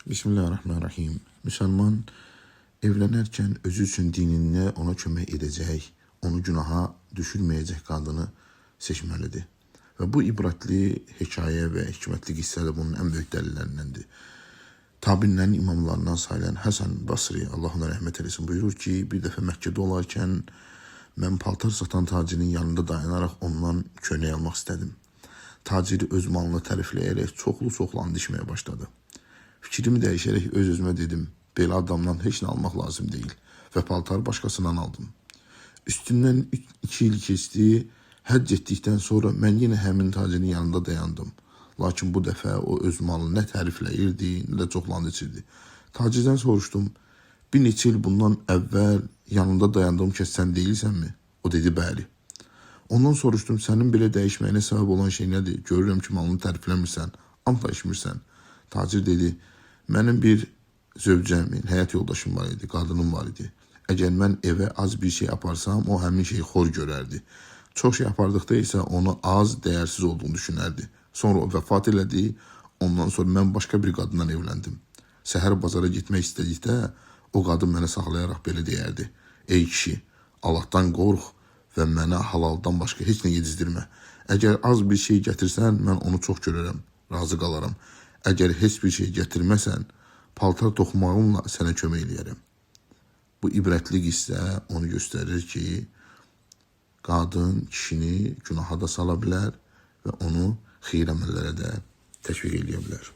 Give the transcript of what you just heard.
Bismillahirrahmanirrahim. Müslüman evlənərkən özü üçün dinində ona kömək edəcək, onu günaha düşürməyəcək qadını seçməlidir. Və bu ibrətli hekayə və hikmətli qissə də bunun ən böyük dəlillərindəndir. Tabinlərin imamlarından sayılan Həsən Basri, Allah ona rəhmət eləsin, buyurur ki, bir dəfə Məkkədə olarkən mən paltar satan tacirin yanında dayanaraq ondan köynək almaq istədim. Taciri öz malını tərifləyərək çoxlu and içməyə başladı. Fikrimi dəyişərək öz-özümə dedim, belə adamdan heç nə almaq lazım deyil və paltarı başqasından aldım. Üstündən 2 il keçdi, həcc etdikdən sonra mən yenə həmin tacirin yanında dayandım. Lakin bu dəfə o öz malını nə tərifləyirdi, nə də çoxland içirdi. Tacirdən soruşdum, bir neçə il bundan əvvəl yanında dayandığım kəs sən deyilsənmi? O dedi, bəli. Ondan soruşdum, sənin belə dəyişməyinə səbəb olan şey nədir? Görürəm ki, malını tərifləmirsən, ant da içmirsən. Tacir dedi, mənim bir zövcəmin, həyat yoldaşım var idi, qadınım var idi. Əgər mən evə az bir şey aparsam, o həmin şeyi xor görərdi. Çox şey apardıqda isə onu az, dəyərsiz olduğunu düşünərdi. Sonra o vəfat elədi, ondan sonra mən başqa bir qadından evləndim. Səhər bazara getmək istədikdə, o qadın mənə saxlayaraq belə deyərdi. Ey kişi, Allahdan qorx və mənə halaldan başqa heç nə yedizdirmə. Əgər az bir şey gətirsən, mən onu çox görərəm, razı qalaram. Əgər heç bir şey gətirməsən, paltar toxumağımla sənə kömək eləyərəm. Bu ibrətli qissə onu göstərir ki, qadın kişini günaha da sala bilər və onu xeyir əməllərə də təşviq eləyə bilər.